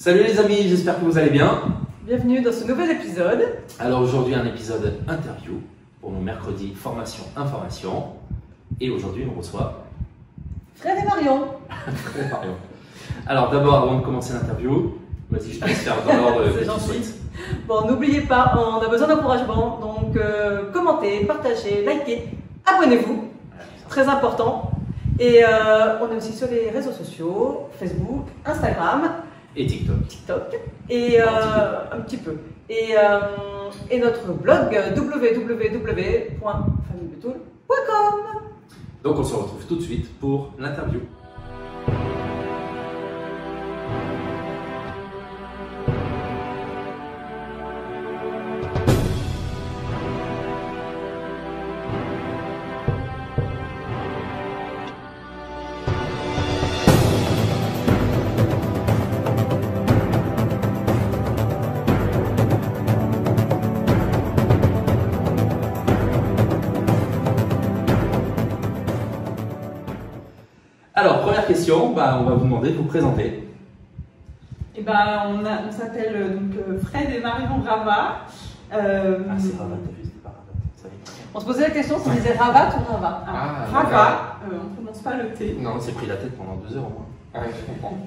Salut les amis, j'espère que vous allez bien. Bienvenue dans ce nouvel épisode. Alors aujourd'hui un épisode interview pour nos mercredis formation-information. Et aujourd'hui on reçoit Fred et Marion. Fred et Marion. Alors d'abord avant de commencer l'interview, vas-y je te laisse faire dans l'ordre que C'est tu gentil. souhaites. Bon, n'oubliez pas, on a besoin d'encouragement. Donc commentez, partagez, likez, abonnez-vous. Très important. Et on est aussi sur les réseaux sociaux, Facebook, Instagram, Et TikTok. TikTok et un petit peu. Et notre blog www.famillebetoul.com. Donc on se retrouve tout de suite pour l'interview. Alors, première question, on va vous demander de vous présenter. Eh ben, on s'appelle donc Fred et Marion Rava. Ah, c'est Ravat, t'as vu, c'était pas Ravat. Ça y est. On se posait la question si on disait Ravat ou Rava. Rava, on ne prononce pas le T. Non, on s'est pris la tête pendant 2 heures au moins. Ah ouais, je comprends.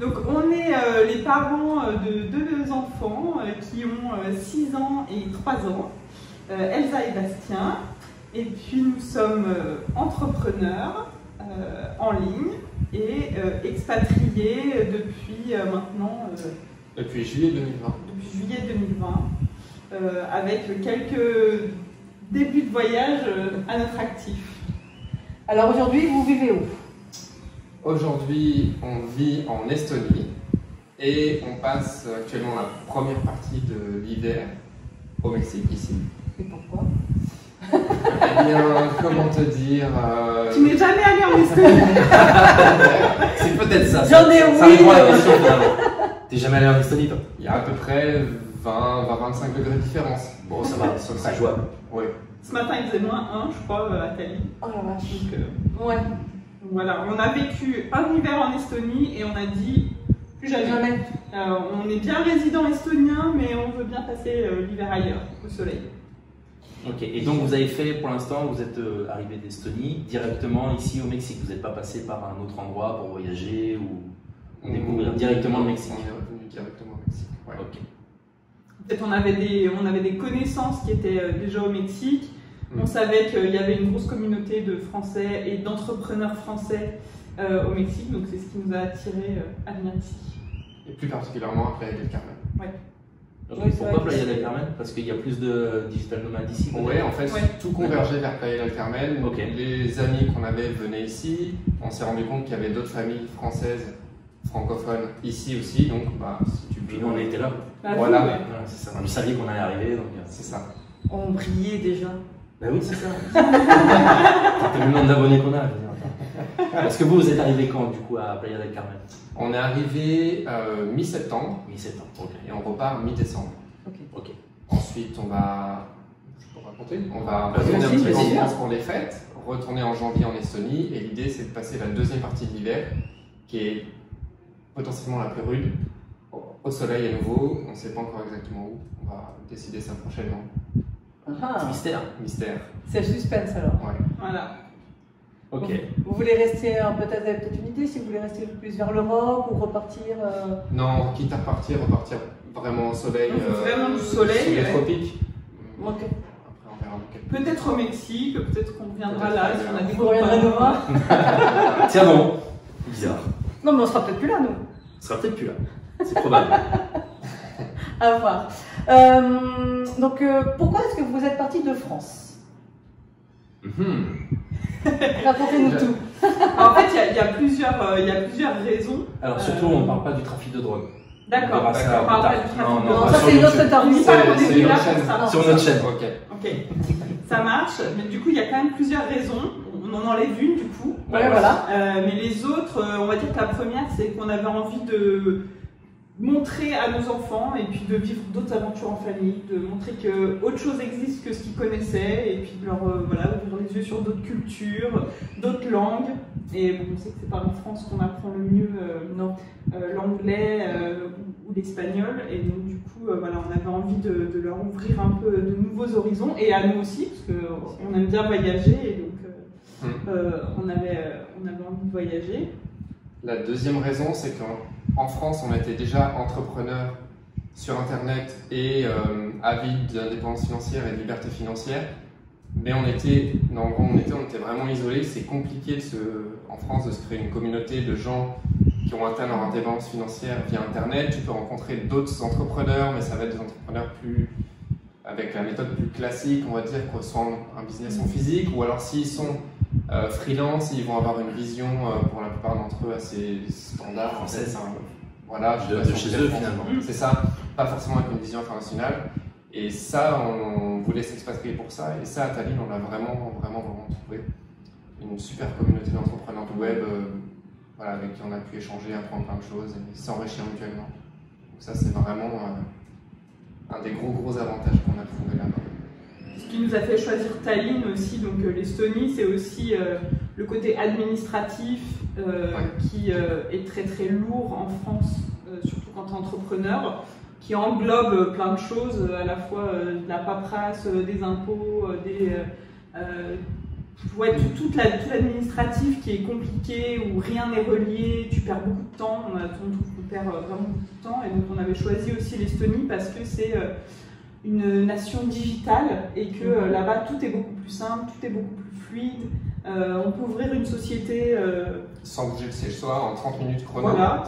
Donc, on est les parents de 2 enfants qui ont 6 ans et 3 ans, Elsa et Bastien. Et puis, nous sommes entrepreneurs en ligne et expatriés depuis maintenant. Depuis juillet 2020. Depuis juillet 2020, avec quelques débuts de voyage à notre actif. Alors aujourd'hui, vous vivez où? Aujourd'hui, on vit en Estonie et on passe actuellement la première partie de l'hiver au Mexique, ici. Et pourquoi? Eh bien, comment te dire Tu n'es jamais allé en Estonie? C'est peut-être ça. J'en ai Ça oui. répond à la question finalement. T'es jamais allé en Estonie toi? Il y a à peu près 20-25 degrés de différence. Bon, ça va, c'est jouable. Oui. Ce matin, il faisait -1, je crois, à Tallinn. Oh la vache. Donc, Ouais, voilà, on a vécu un hiver en Estonie et on a dit plus jamais. jamais. On est bien résident estonien, mais on veut bien passer l'hiver ailleurs, au soleil. Ok, et donc vous avez fait, pour l'instant, vous êtes arrivé d'Estonie directement ici au Mexique. Vous n'êtes pas passé par un autre endroit pour voyager ou découvrir directement le Mexique? On est revenu directement au Mexique. Ouais. Ok. Peut-être on avait des connaissances qui étaient déjà au Mexique. On savait qu'il y avait une grosse communauté de Français et d'entrepreneurs français au Mexique, donc c'est ce qui nous a attirés à venir ici. Et plus particulièrement après Del Carmen. Ok, Oui, c'est pourquoi vrai que Playa del Carmen? Parce qu'il y a plus de digital nomades ici. Ouais, en fait, Ouais. tout convergeait vers Playa del Carmen. Ok. Les amis qu'on avait venaient ici. On s'est rendu compte qu'il y avait d'autres familles françaises, francophones ici aussi. Donc, bah, si tu Puis peux. nous on était là. Bah, Voilà. vous, ouais. Ouais, c'est ça. On savait qu'on allait arriver. Donc, C'est ça. On brillait déjà. bah oui, c'est ça. C'est le nombre d'abonnés qu'on a. je veux dire. Parce que vous êtes arrivé quand du coup à Playa del Carmen? On est arrivé mi-septembre Mi-septembre. Ok. et on repart mi-décembre. Ok. Ensuite, on va. Je peux raconter? On va Vas-y, retourner un petit peu en vas-y. France pour les fêtes, retourner en janvier en Estonie. Et l'idée, c'est de passer la deuxième partie de l'hiver, qui est potentiellement la plus rude, au soleil à nouveau. On ne sait pas encore exactement où. On va décider ça prochainement. Ah, Mystère. Mystère. c'est le suspense alors. Ouais. Voilà. Ok. Vous voulez rester, peut-être vous avez peut-être une idée si vous voulez rester plus vers l'Europe ou repartir Non, quitte à repartir vraiment au soleil. Donc, vraiment du soleil, Sous les ouais. tropiques. Ok. Après, on verra dans quel Peut-être au Mexique, peut-être qu'on reviendra Peut-être là qu'on si on a reviendra. des Vous reviendrez nous voir? Tiens bon. Bizarre. Non mais on sera peut-être plus là nous. On sera peut-être plus là. C'est probable. À voir. Donc pourquoi est-ce que vous êtes parti de France? Racontez-nous tout. En fait, il y a plusieurs raisons. Alors surtout, on ne parle pas du trafic de drogue. D'accord, On verra ça on parle plus pas tard. du trafic Non, de non, Non, drogue. ça sur c'est une autre YouTube. interview. C'est pas qu'on est c'est venu une là chaîne. pour ça. Sur notre chaîne. Ok. Ok, ça marche, mais du coup il y a quand même plusieurs raisons. On en enlève une du coup. Ouais, voilà. Mais les autres, on va dire que la première c'est qu'on avait envie de montrer à nos enfants et puis de vivre d'autres aventures en famille, de montrer que autre chose existe que ce qu'ils connaissaient et puis de leur voilà, ouvrir les yeux sur d'autres cultures, d'autres langues. Et bon, on sait que c'est pas en France qu'on apprend le mieux l'anglais ou l'espagnol, et donc du coup voilà, on avait envie de leur ouvrir un peu de nouveaux horizons, et à nous aussi parce qu'on aime bien voyager, et donc on avait envie de voyager. La deuxième raison, c'est qu'en France, on était déjà entrepreneurs sur Internet et avides d'indépendance financière et de liberté financière, mais on était vraiment isolés. C'est compliqué en France de se créer une communauté de gens qui ont atteint leur indépendance financière via Internet. Tu peux rencontrer d'autres entrepreneurs, mais ça va être des entrepreneurs avec la méthode plus classique, on va dire, soit un business en physique, ou alors s'ils sont freelance, ils vont avoir une vision pour la plupart d'entre eux assez standard, française, voilà, de chez eux finalement. C'est ça, pas forcément avec une vision internationale. Et ça, on voulait s'expatrier pour ça. Et ça, à Tallinn, on l'a vraiment trouvé. Une super communauté d'entrepreneurs de web, voilà, avec qui on a pu échanger, apprendre plein de choses et s'enrichir mutuellement. Donc ça, c'est vraiment un des gros avantages qu'on a trouvé là-bas. Ce qui nous a fait choisir Tallinn aussi, donc l'Estonie, c'est aussi le côté administratif qui est très lourd en France, surtout quand tu es entrepreneur, qui englobe plein de choses, à la fois de la paperasse, des impôts, tout l'administratif qui est compliqué, où rien n'est relié, tu perds beaucoup de temps, on trouve qu'on perd vraiment beaucoup de temps, et donc on avait choisi aussi l'Estonie parce que c'est une nation digitale et que là-bas tout est beaucoup plus simple, tout est beaucoup plus fluide. On peut ouvrir une société sans bouger de chez soi en 30 minutes chrono. Voilà.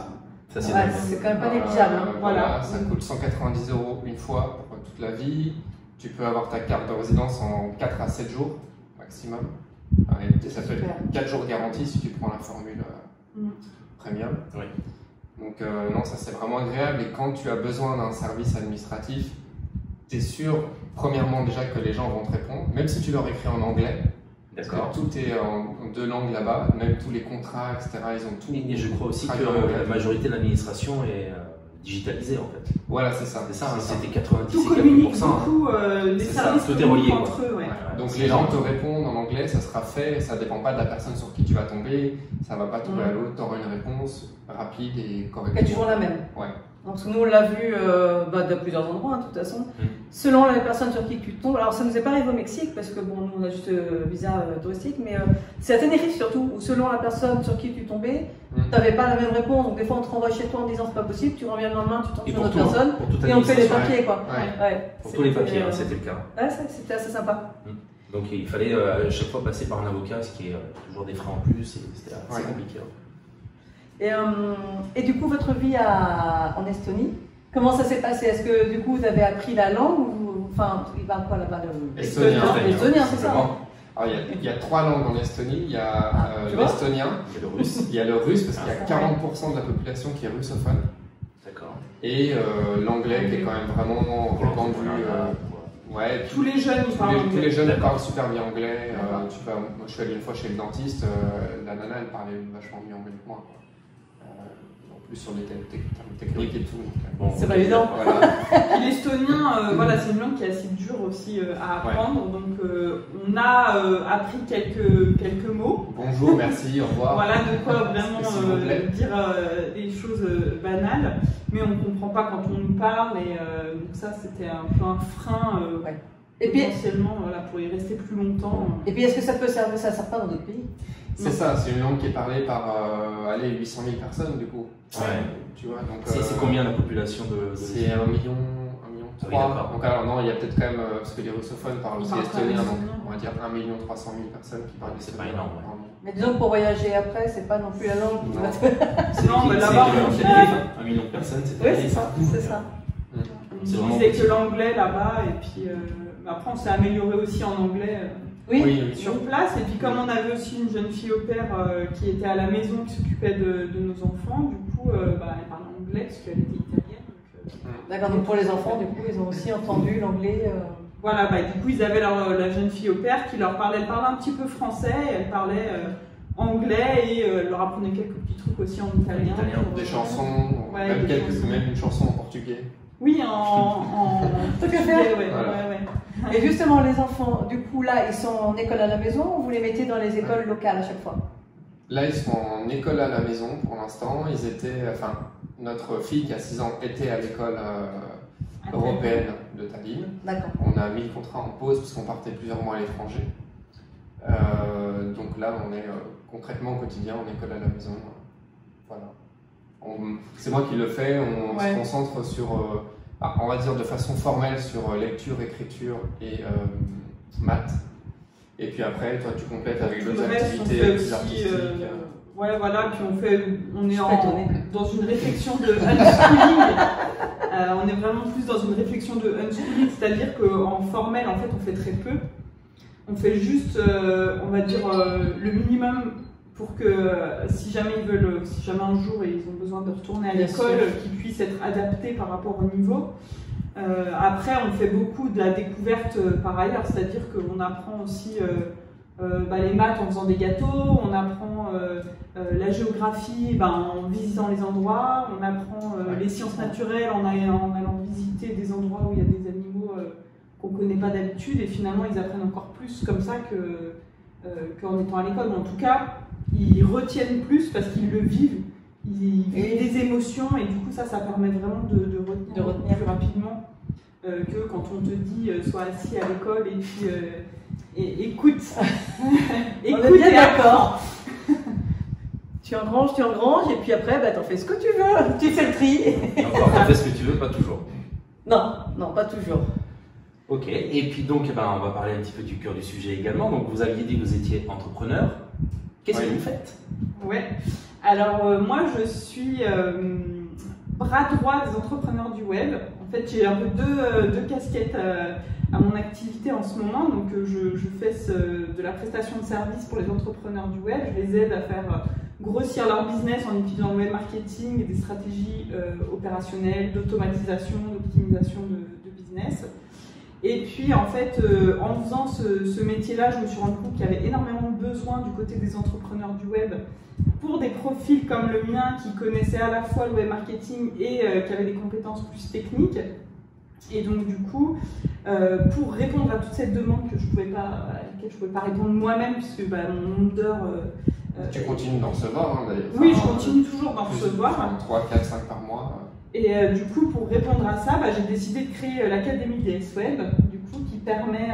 Ça, c'est quand même pas négligeable. Voilà. Ça coûte 190 € une fois pour toute la vie. Tu peux avoir ta carte de résidence en 4 à 7 jours maximum. Et ça peut être 4 jours garantis si tu prends la formule premium. Oui. Donc non, ça c'est vraiment agréable. Et quand tu as besoin d'un service administratif, tu es sûr, premièrement déjà que les gens vont te répondre, même si tu leur écris en anglais. D'accord. Tout est en 2 langues là-bas, même tous les contrats, etc. Ils ont tout. Et je crois aussi que la majorité de l'administration est digitalisée en fait. Voilà, c'est ça. C'est ça, c'était 90 tout et communique quelques beaucoup, les services tout est relié entre eux. Ouais. Donc les gens te répondent en anglais, ça sera fait, ça dépend pas de la personne sur qui tu vas tomber, ça va pas tomber à l'autre, tu auras une réponse rapide et correcte. Et toujours la même. Ouais. Donc nous on l'a vu de plusieurs endroits de toute façon. Selon la personne sur qui tu tombes, alors ça nous est pas arrivé au Mexique parce que bon, nous on a juste visa touristique, mais c'est à Tenerife surtout, où selon la personne sur qui tu tombais, tu n'avais pas la même réponse. Donc des fois on te renvoie chez toi en disant c'est pas possible, tu reviens le lendemain, tu tombes sur une autre personne et on fait les papiers quoi. Ouais. Pour tous les papiers, c'était le cas. Ouais, c'était assez sympa. Donc il fallait à chaque fois passer par un avocat, ce qui est toujours des frais en plus, c'était assez compliqué. Et du coup, votre vie en Estonie, comment ça s'est passé? Est-ce que du coup vous avez appris la langue ou enfin il parle quoi là-bas? Estonien, c'est ça. Alors, il y a 3 langues en Estonie. Il y a l'estonien, il y a le russe, il y a le russe parce qu'il y a 40% de la population qui est russophone. D'accord. Et l'anglais qui est quand même vraiment répandu. Ouais, tous les jeunes parlent anglais. Tous les jeunes parlent super bien anglais. Moi, je suis allé une fois chez le dentiste, la nana elle parlait vachement mieux anglais que moi. En plus sur les termes techniques et tout. Bon, c'est pas évident. Voilà. L'estonien, voilà, c'est une langue qui est assez dure aussi à apprendre. Donc on a appris quelques mots. Bonjour, merci, au revoir. Voilà, de quoi vraiment dire des choses banales. Mais on ne comprend pas quand on nous parle. Et donc ça, c'était un peu un frein. Et puis, potentiellement, voilà, pour y rester plus longtemps. Et puis, est-ce que ça peut servir, ça sert pas dans d'autres pays? C'est ça, c'est une langue qui est parlée par 800 000 personnes du coup. Ouais. Tu vois, donc. C'est combien la population de C'est 1 million. Oui, donc alors non, il y a peut-être quand même, parce que les russophones parlent aussi estonien, donc on va dire 1 300 000 personnes qui parlent estonien. C'est pas énorme. Mais disons que pour voyager après, c'est pas non plus la langue qui va te... Non, mais là-bas, 1 million de personnes, c'est oui, c'est ça, c'est ça. On disait que l'anglais là-bas, et puis après on s'est amélioré aussi en anglais. Oui. Sur place, et puis comme on avait aussi une jeune fille au père qui était à la maison, qui s'occupait de nos enfants, du coup elle parlait anglais parce qu'elle était italienne. D'accord, donc pour les enfants, du coup, ils ont aussi entendu l'anglais. Voilà, du coup ils avaient la jeune fille au père qui leur parlait, elle parlait un petit peu français, et elle parlait anglais, et leur apprenait quelques petits trucs aussi en italien. Des chansons. Ouais, même, des chansons. même une chanson en portugais. Oui, en Tant qu'à faire. ouais, Voilà. ouais. Et justement, les enfants, du coup, là, ils sont en école à la maison ou vous les mettez dans les écoles locales à chaque fois? Là, ils sont en école à la maison pour l'instant. Notre fille qui a 6 ans était à l'école européenne de Tallinn. D'accord. On a mis le contrat en pause parce qu'on partait plusieurs mois à l'étranger. Donc là, on est concrètement au quotidien en école à la maison. Voilà. C'est moi qui le fais. On se concentre sur, on va dire de façon formelle, sur lecture, écriture et maths. Et puis après, toi, tu complètes avec d'autres activités plus artistiques. Ouais, voilà, puis on est étonnée. dans une réflexion de unschooling. On est vraiment plus dans une réflexion de unschooling, c'est-à-dire qu'en formel, en fait, on fait très peu. On fait juste, on va dire, le minimum pour que si jamais un jour ils ont besoin de retourner à l'école, qu'ils puissent être adaptés par rapport au niveau. Après, on fait beaucoup de la découverte par ailleurs, c'est-à-dire qu'on apprend aussi les maths en faisant des gâteaux, on apprend la géographie en visitant les endroits, on apprend les sciences naturelles en allant visiter des endroits où il y a des animaux qu'on ne connaît pas d'habitude, et finalement ils apprennent encore plus comme ça qu'en étant à l'école. En tout cas, ils retiennent plus parce qu'ils le vivent. Ils vivent des émotions et du coup ça permet vraiment de retenir plus rapidement que quand on te dit sois assis à l'école et puis écoute. On est bien d'accord. Tu engranges et puis après t'en fais ce que tu veux, tu fais le tri. Encore, t'en fais ce que tu veux, pas toujours. Non, pas toujours. Ok, et puis donc on va parler un petit peu du cœur du sujet également. Donc vous aviez dit que vous étiez entrepreneur. Qu'est-ce que vous faites? Ouais. Alors moi je suis bras droit des entrepreneurs du web. En fait j'ai un peu deux casquettes à mon activité en ce moment. Donc je fais de la prestation de services pour les entrepreneurs du web. Je les aide à faire grossir leur business en utilisant le web marketing et des stratégies opérationnelles, d'automatisation, d'optimisation de business. Et puis en fait, en faisant ce métier-là, je me suis rendu compte qu'il y avait énormément de besoins du côté des entrepreneurs du web pour des profils comme le mien qui connaissaient à la fois le web marketing et qui avaient des compétences plus techniques. Et donc du coup, pour répondre à toute cette demande à laquelle je ne pouvais pas répondre moi-même, puisque mon nombre d'heures... tu continues d'en recevoir d'ailleurs. Oui, je continue toujours d'en recevoir. 3, 4, 5 par mois. Et du coup, pour répondre à ça, j'ai décidé de créer l'Académie DS Web, du coup, qui permet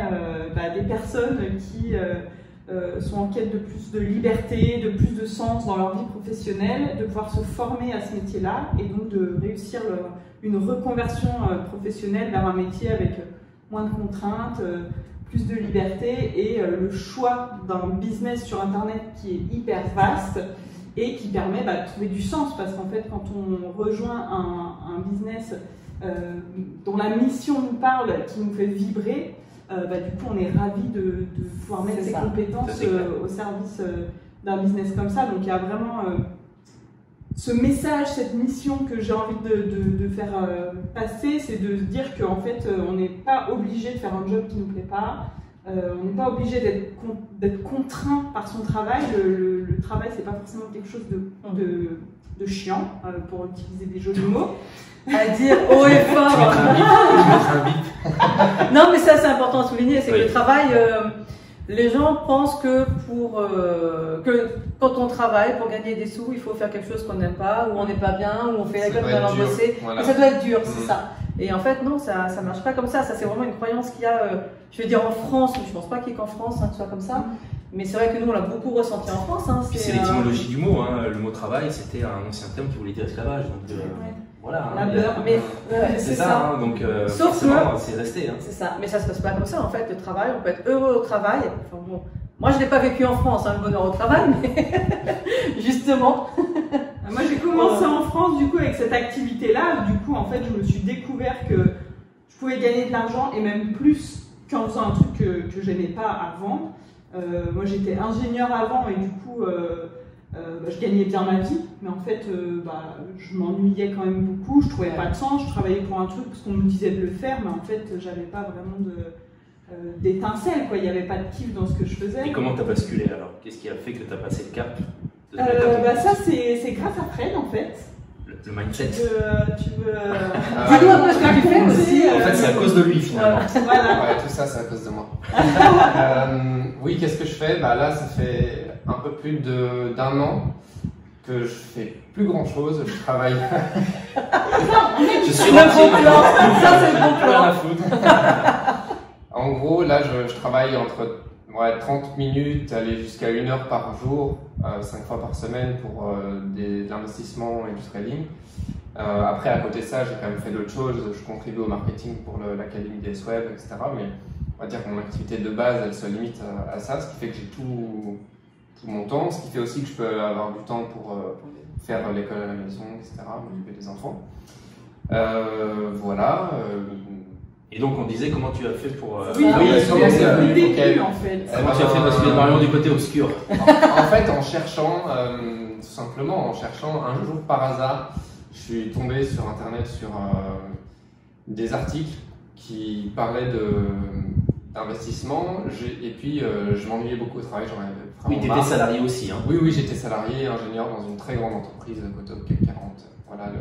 à des personnes qui sont en quête de plus de liberté, de plus de sens dans leur vie professionnelle, de pouvoir se former à ce métier-là et donc de réussir une reconversion professionnelle vers un métier avec moins de contraintes, plus de liberté et le choix d'un business sur Internet qui est hyper vaste et qui permet de trouver du sens, parce qu'en fait quand on rejoint un business dont la mission nous parle, qui nous fait vibrer, du coup on est ravis de pouvoir mettre ses compétences au service d'un business comme ça. Donc il y a vraiment ce message, cette mission que j'ai envie de faire passer, c'est de se dire qu'en fait on n'est pas obligé de faire un job qui ne nous plaît pas. On n'est pas obligé d'être contraint par son travail. Le travail, c'est pas forcément quelque chose de chiant, pour utiliser des jolis mots. À dire haut et fort. Non, mais ça, c'est important à souligner, c'est que le travail, les gens pensent que quand on travaille pour gagner des sous, il faut faire quelque chose qu'on n'aime pas, ou on n'est pas bien, ou on fait la gueule d'avoir bossé. Et ça doit être dur, c'est ça. Et en fait, non, ça marche pas comme ça. Ça, c'est vraiment une croyance qu'il y a, je vais dire en France, mais je pense pas qu'il y ait qu'en France que ce soit comme ça. Mais c'est vrai que nous, on l'a beaucoup ressenti en France. C'est l'étymologie du mot. Le mot travail, c'était un ancien terme qui voulait dire esclavage. Donc, voilà. Labeur, mais c'est ça. Donc, sauf que c'est resté. C'est ça. Mais ça se passe pas comme ça, en fait. Le travail, on peut être heureux au travail. Enfin, bon, moi, je l'ai pas vécu en France, le bonheur au travail, mais justement. Moi, j'ai commencé en France, du coup, avec cette activité-là. Du coup, en fait, je me suis découvert que je pouvais gagner de l'argent, et même plus qu'en faisant un truc que j'aimais pas avant. Moi, j'étais ingénieur avant, et du coup, je gagnais bien ma vie. Mais en fait, je m'ennuyais quand même beaucoup. Je trouvais pas de sens. Je travaillais pour un truc parce qu'on me disait de le faire, mais en fait, j'avais pas vraiment d'étincelle, quoi. Il n'y avait pas de kiff dans ce que je faisais. Et comment t'as basculé alors? Qu'est-ce qui a fait que t'as passé le cap? Ça, c'est grâce à Fred, en fait. le mindset. Dis-nous un peu ce que tu fais aussi. En fait, c'est à cause de lui finalement. Voilà. Ouais, tout ça, c'est à cause de moi. Oui, qu'est-ce que je fais? Bah là, ça fait un peu plus d'un an que je fais plus grand chose. Je travaille. Je suis Le bon plan. Ça, c'est le bon plan. Rien à foutre. En gros, là, je travaille entre 30 minutes, aller jusqu'à 1 heure par jour, 5 fois par semaine pour de l'investissement et du trading. Après, à côté de ça, j'ai quand même fait d'autres choses. Je contribue au marketing pour l'Académie DS Web, etc. Mais on va dire que mon activité de base, elle se limite à ça, ce qui fait que j'ai tout mon temps, ce qui fait aussi que je peux avoir du temps pour faire l'école à la maison, etc., m'occuper des enfants. Voilà. Et donc on disait comment tu as fait pour... Oui, c'est le début en fait. Comment tu as fait parce que Marion du côté obscur. En fait, en cherchant, tout simplement, un jour par hasard, je suis tombé sur internet sur des articles qui parlaient d'investissement et puis je m'ennuyais beaucoup au travail, j'en avais Oui, vraiment tu étais marre. salarié aussi. Hein. Oui, j'étais salarié, ingénieur dans une très grande entreprise côté au CAC 40. Voilà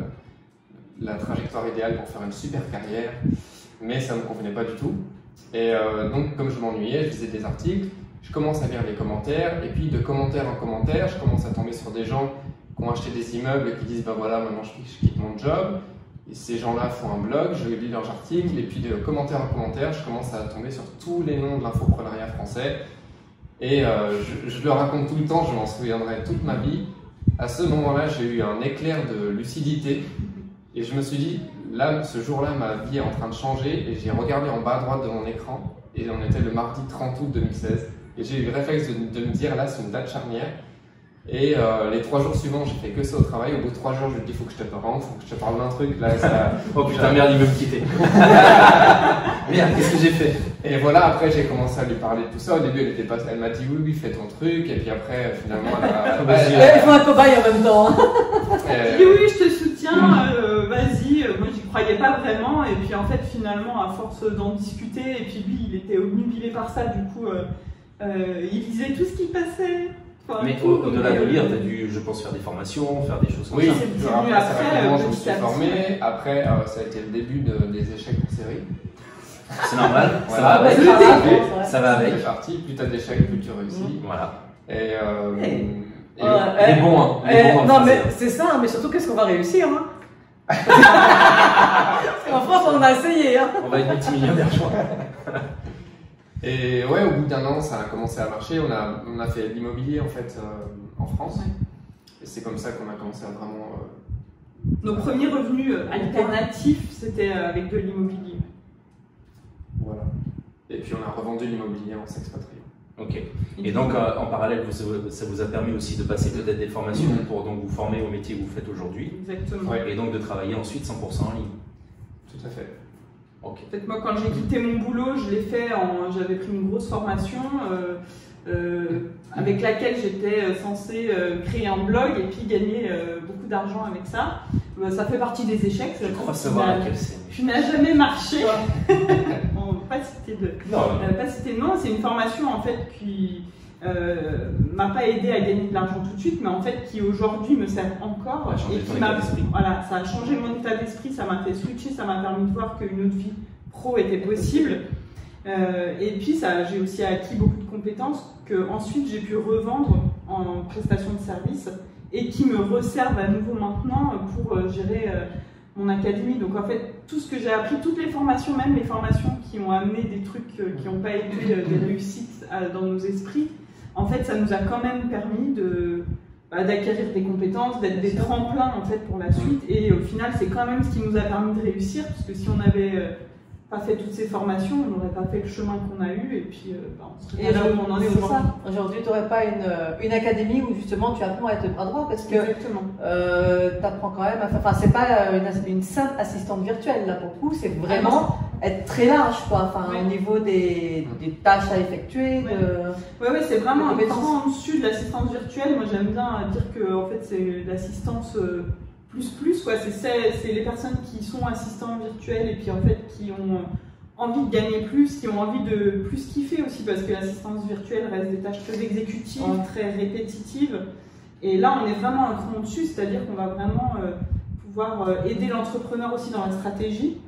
la trajectoire idéale pour faire une super carrière, mais ça ne me convenait pas du tout. Et donc, comme je m'ennuyais, je lisais des articles, je commence à lire les commentaires, et puis de commentaire en commentaire, je commence à tomber sur des gens qui ont acheté des immeubles et qui disent bah voilà, maintenant je quitte mon job. Et ces gens-là font un blog, je lis leurs articles, et puis de commentaire en commentaire, je commence à tomber sur tous les noms de l'infoprenariat français. Et je le raconte tout le temps, je m'en souviendrai toute ma vie. À ce moment-là, j'ai eu un éclair de lucidité, et je me suis dit, là, ce jour-là, ma vie est en train de changer, et j'ai regardé en bas à droite de mon écran, et on était le mardi 30 août 2016. Et j'ai eu le réflexe de me dire, là, c'est une date charnière. Et les 3 jours suivants, j'ai fait que ça au travail. Au bout de 3 jours, je me dis, il faut que je te parle, faut que je te parle d'un truc. Là, ça... Oh putain, merde, il veut me quitter. Merde, qu'est-ce que j'ai fait? Et voilà, après, j'ai commencé à lui parler de tout ça. Au début, elle m'a dit, oui, fais ton truc. Et puis après, finalement, Il faut un cobaye en même temps. Je dis oui, je te soutiens, vas-y. Moi, j'y croyais pas vraiment. Et puis en fait, finalement, à force d'en discuter, et puis lui, il était obnubilé par ça. Du coup, il lisait tout ce qui passait. Enfin, mais au-delà de lire, tu as dû, je pense, faire des formations, faire des choses comme ça. Oui, c'est après, venu assez après, rapidement, je me petit suis à petit. formé. Après, ça a été le début des échecs en série. C'est normal, ça Voilà. va avec. Ouais, Ça va avec. Ça fait partie, plus t'as d'échecs, plus tu réussis. Voilà. Et, Il est bon, hein. Il est bon en Non, français. mais c'est ça, mais surtout, qu'est-ce qu'on va réussir hein Parce qu'en France, on a essayé. Hein. On va être multimillionnaire, je crois. Et ouais, au bout d'un an, ça a commencé à marcher. On a fait de l'immobilier en fait en France. Ouais. Et c'est comme ça qu'on a commencé à vraiment. Nos premiers revenus alternatifs, c'était avec de l'immobilier. Voilà. Et puis on a revendu l'immobilier en s'expatriant. Ok. Et donc, en parallèle, ça vous a permis aussi de passer peut-être des formations pour donc, vous former au métier que vous faites aujourd'hui. Exactement. Ouais. Et donc de travailler ensuite 100% en ligne. Tout à fait. Ok. En fait, moi, quand j'ai quitté mon boulot, je l'ai fait j'avais pris une grosse formation avec laquelle j'étais censée créer un blog et puis gagner beaucoup d'argent avec ça. Ça fait partie des échecs. Je crois savoir laquelle c'est. Qui n'a jamais marché. On va pas citer de. Non. Pas citer de nom. C'est une formation en fait qui m'a pas aidé à gagner de l'argent tout de suite, mais en fait qui aujourd'hui me sert encore. Ça a changé Et ton qui état d'esprit. voilà, ça a changé mon état d'esprit, ça m'a fait switcher, ça m'a permis de voir qu'une autre vie pro était possible. Et puis j'ai aussi acquis beaucoup de compétences que ensuite j'ai pu revendre en prestation de service et qui me resservent à nouveau maintenant pour gérer mon académie. Donc en fait, tout ce que j'ai appris, toutes les formations, même les formations qui ont amené des trucs qui n'ont pas été des réussites dans nos esprits, en fait, ça nous a quand même permis d'acquérir des compétences, d'être des tremplins en fait pour la suite. Et au final, c'est quand même ce qui nous a permis de réussir, parce que si on avait pas fait toutes ces formations, on n'aurait pas fait le chemin qu'on a eu, et puis on serait pas là où on en est c'est aujourd'hui. ça. Aujourd'hui, tu n'aurais pas une académie où justement tu apprends à être bras droit parce que Exactement. tu apprends quand même à faire. Enfin, c'est pas une simple assistante virtuelle là pour le coup, c'est vraiment être très large quoi. Enfin, Ouais. au niveau des tâches à effectuer. Ouais, c'est vraiment un compétences. cran en dessus de l'assistance virtuelle. Moi, j'aime bien dire que en fait, c'est l'assistance plus quoi. C'est les personnes qui sont assistants virtuels et puis en fait qui ont envie de gagner plus, qui ont envie de plus kiffer aussi, parce que l'assistance virtuelle reste des tâches très exécutives, très répétitives. Et là, on est vraiment un cran au dessus, c'est-à-dire qu'on va vraiment pouvoir aider l'entrepreneur aussi dans la stratégie,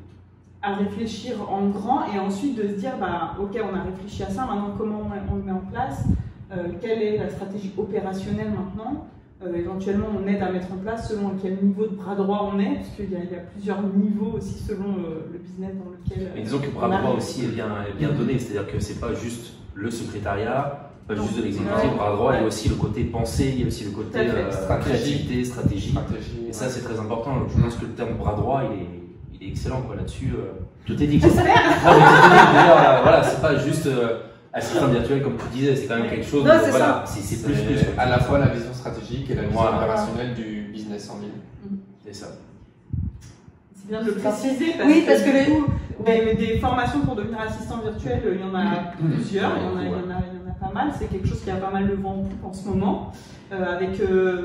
à réfléchir en grand et ensuite de se dire bah, ok, on a réfléchi à ça, maintenant comment on le met en place, quelle est la stratégie opérationnelle maintenant, éventuellement on aide à mettre en place selon quel niveau de bras droit on est, parce qu'il y a plusieurs niveaux aussi selon le business dans lequel Mais disons que le bras droit aussi est bien donné, c'est-à-dire que c'est pas juste le secrétariat, pas juste de l'exécutif, le bras droit, il y a aussi le côté pensée, il y a aussi le côté créativité, stratégie. Et ça c'est très important, je pense que le terme bras droit il est excellent là-dessus. Tout est dit. Voilà, c'est pas juste assistant virtuel comme tu disais, c'est quand même quelque chose. Non, c'est voilà, c'est plus à la fois la vision stratégique et la vision opérationnelle du business en ligne. C'est ça. C'est bien de le préciser parce que des formations pour devenir assistant virtuel, il y en a plusieurs, il y en a pas mal. C'est quelque chose qui a pas mal le vent en poupe en ce moment, avec le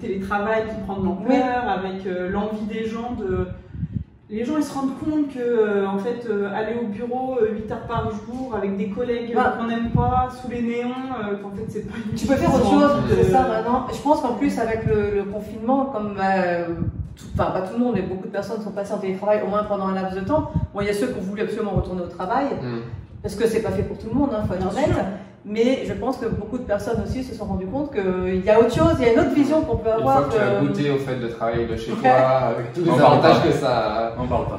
télétravail qui prend de l'ampleur, avec l'envie des gens de. Les gens ils se rendent compte que en fait aller au bureau 8 heures par jour avec des collègues qu'on n'aime pas sous les néons, qu'en fait c'est pas une tu peux faire autre chose, c'est ça maintenant. Je pense qu'en plus avec le confinement, comme pas tout le monde, mais beaucoup de personnes sont passées en télétravail au moins pendant un laps de temps. Bon, il y a ceux qui ont voulu absolument retourner au travail, parce que c'est pas fait pour tout le monde, faut être honnête. Mais je pense que beaucoup de personnes aussi se sont rendues compte qu'il y a autre chose, il y a une autre vision qu'on peut avoir. Une fois que tu as goûté au fait de travailler de chez toi, avec tous les avantages que ça comporte.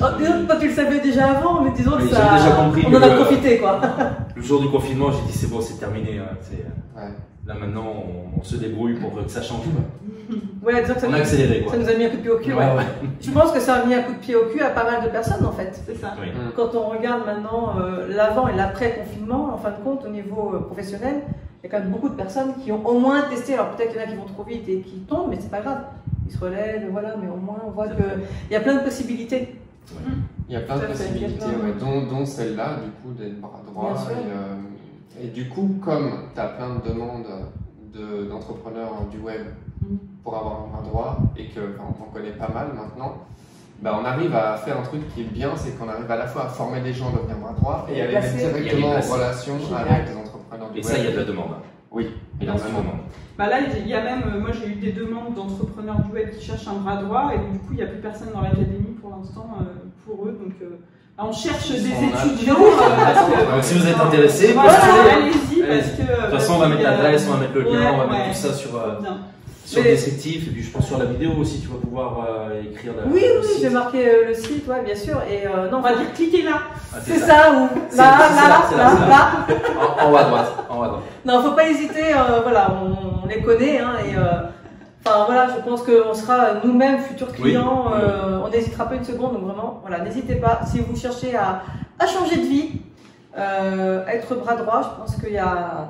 Toi tu le savais déjà avant, mais disons que ça. J'ai déjà compris on en a profité quoi. Le jour du confinement, j'ai dit c'est bon, c'est terminé. Là maintenant, on se débrouille pour que ça change. Ouais, disons que on a accéléré. Ça nous a mis un coup de pied au cul. Ouais. Je pense que ça a mis un coup de pied au cul à pas mal de personnes en fait. C'est ça. Oui. Quand on regarde maintenant l'avant et l'après-confinement, en fin de compte, au niveau professionnel, il y a quand même beaucoup de personnes qui ont au moins testé. Alors peut-être qu'il y en a qui vont trop vite et qui tombent, mais c'est pas grave. Ils se relèvent, voilà, mais au moins on voit qu'il y a plein de possibilités. Il y a plein de possibilités, dont celle-là, du coup, d'être bras droit. Et du coup, comme tu as plein de demandes d'entrepreneurs du web pour avoir un bras droit et qu'on en connaît pas mal maintenant, on arrive à faire un truc qui est bien, c'est qu'on arrive à la fois à former des gens à devenir bras droit et à les mettre directement en relation avec les entrepreneurs du web. Et ça, il y a de la demande. Oui, il y a vraiment demande. Là, il y a même, moi j'ai eu des demandes d'entrepreneurs du web qui cherchent un bras droit et du coup il n'y a plus personne dans l'académie pour l'instant pour eux. Donc on cherche des étudiants. Donc si vous êtes intéressés, allez-y parce que. De toute façon, on va mettre l'adresse, on va mettre le lien, on va mettre tout ça sur le descriptif et puis je pense sur la vidéo aussi tu vas pouvoir écrire oui j'ai marqué le site bien sûr et non on va dire cliquez là c'est ça ou là en haut à droite non faut pas hésiter on les connaît et je pense qu'on sera nous-mêmes futurs clients on n'hésitera pas une seconde donc vraiment n'hésitez pas si vous cherchez à changer de vie être bras droit je pense que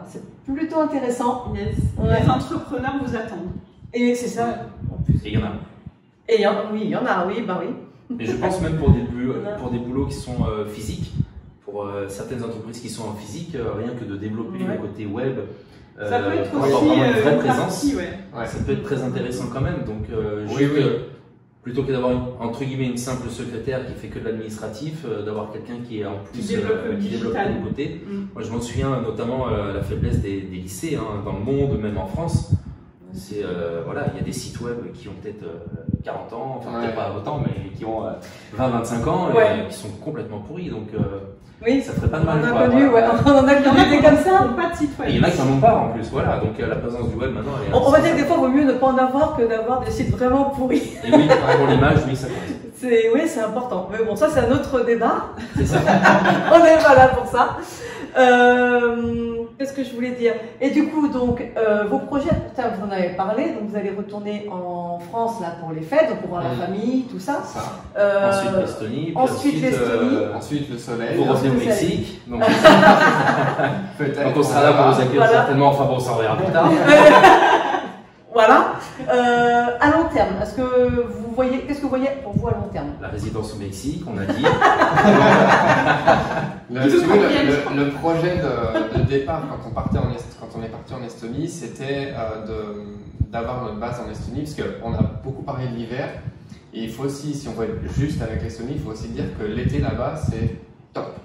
c'est plutôt intéressant. Les entrepreneurs vous attendent. Et c'est ça. Et il y en a. Il y en a, oui. Et je pense même pour des boulots qui sont physiques, pour certaines entreprises qui sont en physique, rien que de développer le côté web, ça peut être pour aussi avoir vraiment une vraie présence, partie, ça peut être très intéressant quand même. Donc, plutôt que d'avoir entre guillemets une simple secrétaire qui fait que de l'administratif, d'avoir quelqu'un qui est en plus qui développe de côté. Moi, je m'en souviens notamment la faiblesse des lycées dans le monde, même en France. C'est il y a des sites web qui ont peut-être 40 ans, enfin peut-être pas autant, mais qui ont 20-25 ans et qui sont complètement pourris. Donc ça ferait pas de mal. On en a connu des comme ça. Pas de site web. Et il y en a qui n'en ont pas en plus, donc la présence du web maintenant. On va dire que des fois, il vaut mieux ne pas en avoir que d'avoir des sites vraiment pourris. Et oui, pour l'image, ça compte. C'est important. Mais bon, ça c'est un autre débat. C'est ça. On est pas là pour ça. Qu'est-ce que je voulais dire? Et du coup, donc, vos projets, vous en avez parlé, donc vous allez retourner en France là pour les fêtes, donc pour voir la famille, tout ça. Ensuite l'Estonie, ensuite le soleil. Vous revenez au Mexique. Donc on sera là pour vous accueillir certainement. Enfin bon, ça reviendra plus tard. Voilà. À long terme, est-ce que vous voyez, qu'est-ce que vous voyez pour vous à long terme? La résidence au Mexique, on a dit. Le projet de départ quand on est parti en Estonie, c'était d'avoir notre base en Estonie, parce qu'on a beaucoup parlé de l'hiver. Et il faut aussi, si on veut être juste avec l'Estonie, il faut aussi dire que l'été là-bas c'est top.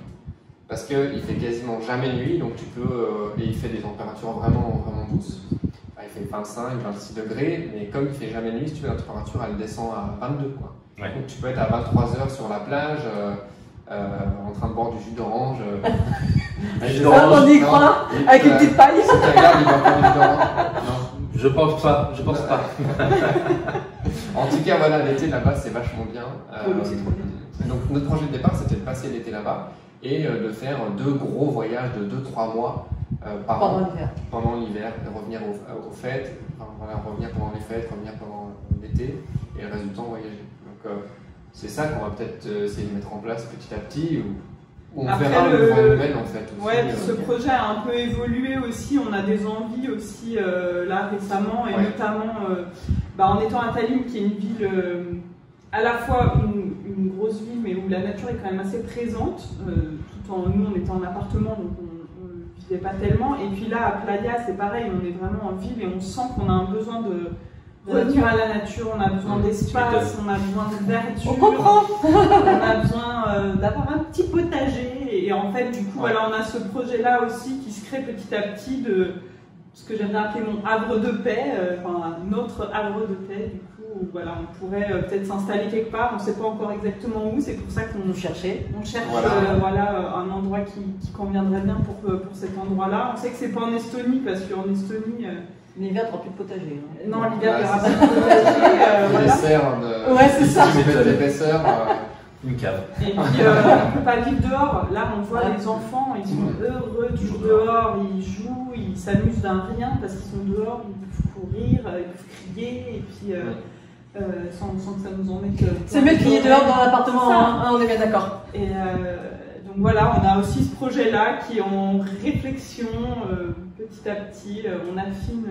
Parce qu'il fait quasiment jamais nuit, donc tu peux, et il fait des températures vraiment, vraiment douces. Il fait 25, 26 degrés, mais comme il fait jamais nuit, si tu veux, la température elle descend à 22 quoi. Ouais. Donc tu peux être à 23h sur la plage, en train de boire du jus d'orange. On y croit, avec une petite paille. Si tu regardes, il va boire du jus d'orange. Non. Je pense pas, je pense pas. En tout cas, voilà, l'été là-bas, c'est vachement bien. C'est trop bien. Donc, notre projet de départ, c'était de passer l'été là-bas et de faire 2 gros voyages de 2-3 mois par an pendant l'hiver, de revenir aux fêtes, enfin, voilà, revenir pendant les fêtes, revenir pendant l'été et le reste du temps voyager. Donc, c'est ça qu'on va peut-être essayer de mettre en place petit à petit. On Après, verra le vent nous mène en fait. Aussi, ouais, puis ce projet a un peu évolué aussi. On a des envies aussi là récemment, et notamment en étant à Tallinn, qui est une ville à la fois une grosse ville, mais où la nature est quand même assez présente. Tout en nous, on était en appartement, donc on ne vivait pas tellement. Et puis là, à Playa, c'est pareil, on est vraiment en ville et on sent qu'on a un besoin de revenir à la nature, on a besoin d'espace, on a besoin de verdure, on comprend. on a besoin d'avoir un petit potager et en fait du coup voilà, on a ce projet là aussi qui se crée petit à petit de ce que j'aime bien appeler mon havre de paix, notre havre de paix du coup où, voilà, on pourrait peut-être s'installer quelque part, on ne sait pas encore exactement où, c'est pour ça qu'on cherche un endroit qui conviendrait bien pour cet endroit là. On sait que c'est pas en Estonie parce qu'en Estonie l'hiver, tu n'auras plus de potager. Hein. Non, l'hiver, il n'y aura pas de potager. Des serres de... Ouais, c'est ça. d'épaisseur. Une cave. Et puis, on ne peut pas vivre dehors. Là, on voit les enfants, ils sont heureux, toujours dehors, ils jouent, ils s'amusent d'un rien parce qu'ils sont dehors, ils peuvent courir, ils peuvent crier, et puis sans que ça nous en mette... C'est mieux de crier dehors dans l'appartement, hein, on est bien d'accord. Et donc voilà, on a aussi ce projet-là qui est en réflexion petit à petit. On affine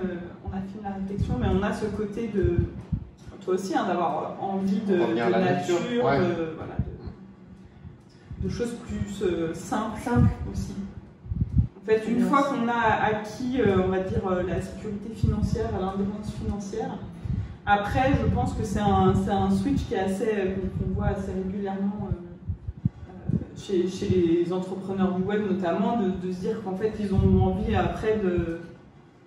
la réflexion, mais on a ce côté de, toi aussi, hein, d'avoir envie de nature, de choses plus simples aussi. En fait, une fois qu'on a acquis, on va dire, la sécurité financière, l'indépendance financière, après, je pense que c'est un switch qui est assez, qu'on voit assez régulièrement chez les entrepreneurs du web notamment, de se dire qu'en fait ils ont envie après de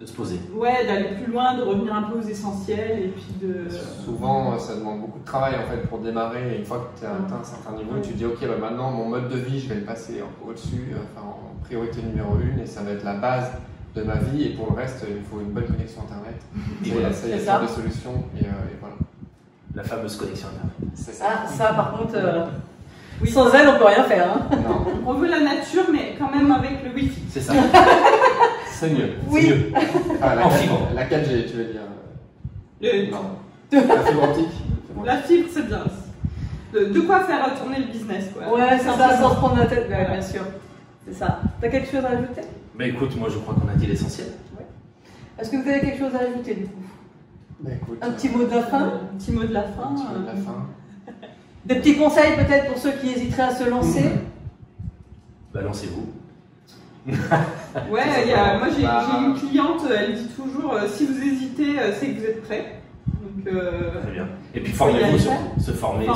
se poser. Ouais, d'aller plus loin, de revenir un peu aux essentiels et puis de... Souvent ça demande beaucoup de travail en fait pour démarrer, et une fois que tu as atteint un certain niveau, tu te dis ok, maintenant mon mode de vie je vais le passer au-dessus, en priorité numéro 1, et ça va être la base de ma vie, et pour le reste il faut une bonne connexion internet. Et voilà, ça, il y a des solutions et voilà. La fameuse connexion internet. C'est ça. Ah, ça par contre... Oui. Sans elle, on peut rien faire. Hein. Non. On veut la nature, mais quand même avec le Wi-Fi. C'est ça. C'est mieux. Oui. C'est mieux. En fibre. La 4G, tu veux dire Non. La fibre optique. La fibre, c'est bien. De quoi faire tourner le business, quoi. Ouais, c'est ça, sans se prendre la tête. Ouais, bien sûr. C'est ça. T'as quelque chose à ajouter? Écoute, moi je crois qu'on a dit l'essentiel. Ouais. Est-ce que vous avez quelque chose à ajouter du coup? Écoute, un petit mot de la fin. Un petit mot de la fin. Des petits conseils peut-être pour ceux qui hésiteraient à se lancer? Lancez-vous. Ouais, moi j'ai une cliente, elle dit toujours si vous hésitez, c'est que vous êtes prêt. Donc, très bien. Et puis formez-vous surtout. Se former. Il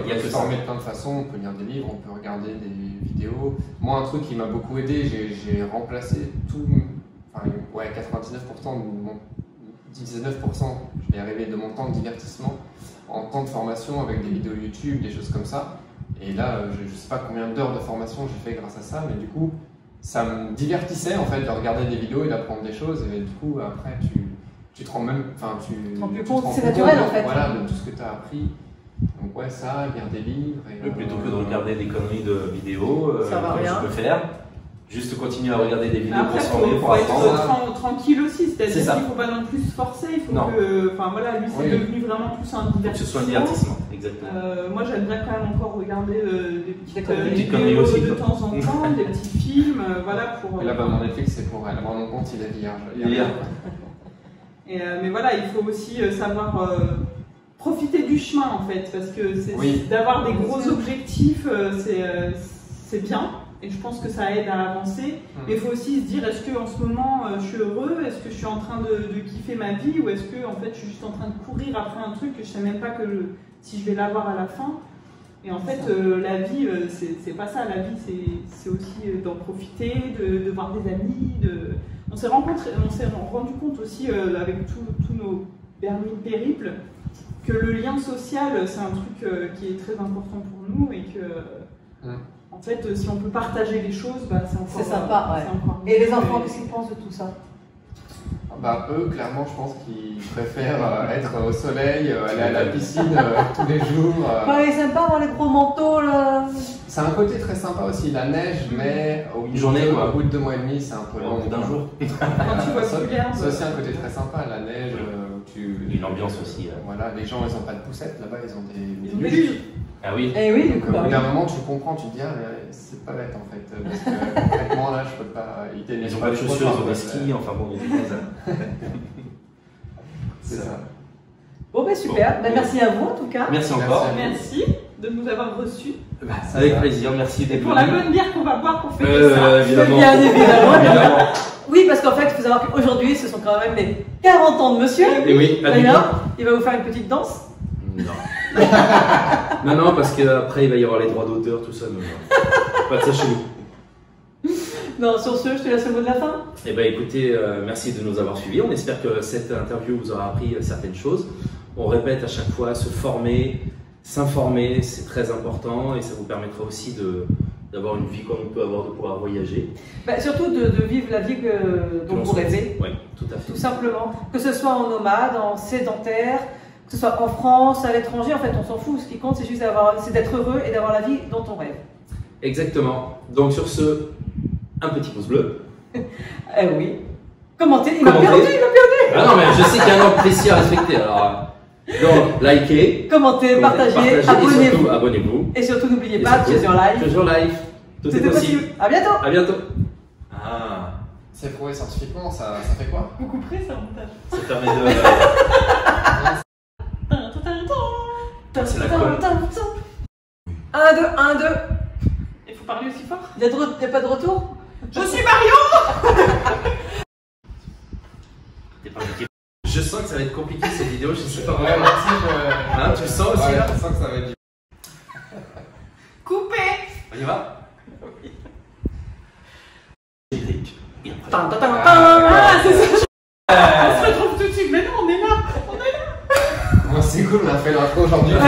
y a que former de plein de façons. On peut lire des livres, on peut regarder des vidéos. Moi, un truc qui m'a beaucoup aidé, j'ai remplacé tout, 99% de mon 19%, je vais arriver de mon temps de divertissement en temps de formation avec des vidéos YouTube, des choses comme ça. Et là, je ne sais pas combien d'heures de formation j'ai fait grâce à ça, mais du coup, ça me divertissait en fait de regarder des vidéos et d'apprendre des choses. Et du coup, après, tu te rends même, tu te rends plus compte, c'est naturel en fait. Voilà, de tout ce que tu as appris. Donc ouais, ça, lire des livres. Et plutôt que de regarder des conneries de vidéos, ça va rien. Je peux faire. Juste continuer à regarder des vidéos pour se former, pour être tranquille aussi, c'est-à-dire qu'il ne faut pas non plus se forcer, il faut que, lui c'est devenu vraiment plus un divertissement. Que ce soit un divertissement, exactement. Moi j'aime bien quand même encore regarder des petites conneries aussi, de temps en temps, des petits films, voilà pour... Et là, mon Netflix c'est pour elle, mon compte il est vierge. Mais voilà, il faut aussi savoir profiter du chemin en fait, parce que d'avoir des gros objectifs, c'est bien. Et je pense que ça aide à avancer. Mais il faut aussi se dire, est-ce qu'en ce moment, je suis heureux? Est-ce que je suis en train de kiffer ma vie? Ou est-ce que en fait, je suis juste en train de courir après un truc que je ne sais même pas si je vais l'avoir à la fin? Et en fait, la vie, c'est pas ça. La vie, c'est aussi d'en profiter, de voir des amis. On s'est rendu compte aussi avec tous nos périples que le lien social, c'est un truc qui est très important pour nous et que, en fait, si on peut partager les choses, bah, c'est sympa. Et les enfants, qu'est-ce qu'ils pensent de tout ça? Bah, eux, clairement, je pense qu'ils préfèrent être au soleil, aller à la piscine tous les jours. Ouais, ils aiment pas avoir les gros manteaux là. C'est un côté très sympa aussi, la neige, mais au bout de 2 mois et demi, c'est un peu long. D'un jour. C'est aussi un côté très sympa, la neige. Et l'ambiance aussi. Voilà, les gens, ils n'ont pas de poussettes là-bas, ils ont des luges. Ah oui. Et oui, donc, au bout d'un moment, tu comprends, tu te dis, ah, c'est pas bête en fait. Parce que concrètement, là, je peux pas. Ils n'ont pas de chaussures, ils ont des skis, enfin bon, il y a des choses. C'est ça. Bon, ben super. Ben, merci à vous en tout cas. Merci encore. Merci de nous avoir reçus. Avec plaisir, merci d'être pour la bonne bière qu'on va boire pour fêter ça. Évidemment. Bien évidemment. Oui, parce qu'en fait, il faut savoir qu'aujourd'hui, ce sont quand même les 40 ans de monsieur. Et oui, d'ailleurs, il va vous faire une petite danse. Non. non, parce qu'après, il va y avoir les droits d'auteur, tout ça. Pas de ça chez nous. Non, sur ce, je te laisse le mot de la fin. Eh bien, écoutez, merci de nous avoir suivis. On espère que cette interview vous aura appris certaines choses. On répète à chaque fois, se former, s'informer, c'est très important et ça vous permettra aussi d'avoir une vie comme on peut avoir, de pouvoir voyager. Bah, surtout de vivre la vie dont vous rêvez. Oui, tout à fait. Tout simplement. Que ce soit en nomade, en sédentaire, que ce soit en France, à l'étranger, en fait, on s'en fout. Ce qui compte, c'est juste d'être heureux et d'avoir la vie dont on rêve. Exactement. Donc sur ce, un petit pouce bleu. Eh oui. Commentez. Il m'a perdu. Ah non, mais je sais qu'il y a un ordre précis à respecter. Alors, donc, likez, commentez, partagez, abonnez-vous. Abonnez-vous. Et surtout, n'oubliez pas, Choose Your Life. Choose Your Life. Tout est possible. À bientôt. À bientôt. Ah. C'est prouvé scientifiquement, ça fait quoi? Vous couperez ça, montage. Ça permet de. C'est la colle. 1, 2, 1, 2. Il faut parler aussi fort. Il n'y a pas de retour? Je suis Marion. T'es pas compliqué. Je sens que ça va être compliqué cette vidéo, je sais pas vraiment. Tu le sens aussi là? Je sens que ça va être. Coupé. On y va? Ah, c'est ça. On se retrouve tout de suite. Mais non, on est là. Bon, c'est cool, on a fait l'intro aujourd'hui. Ouais.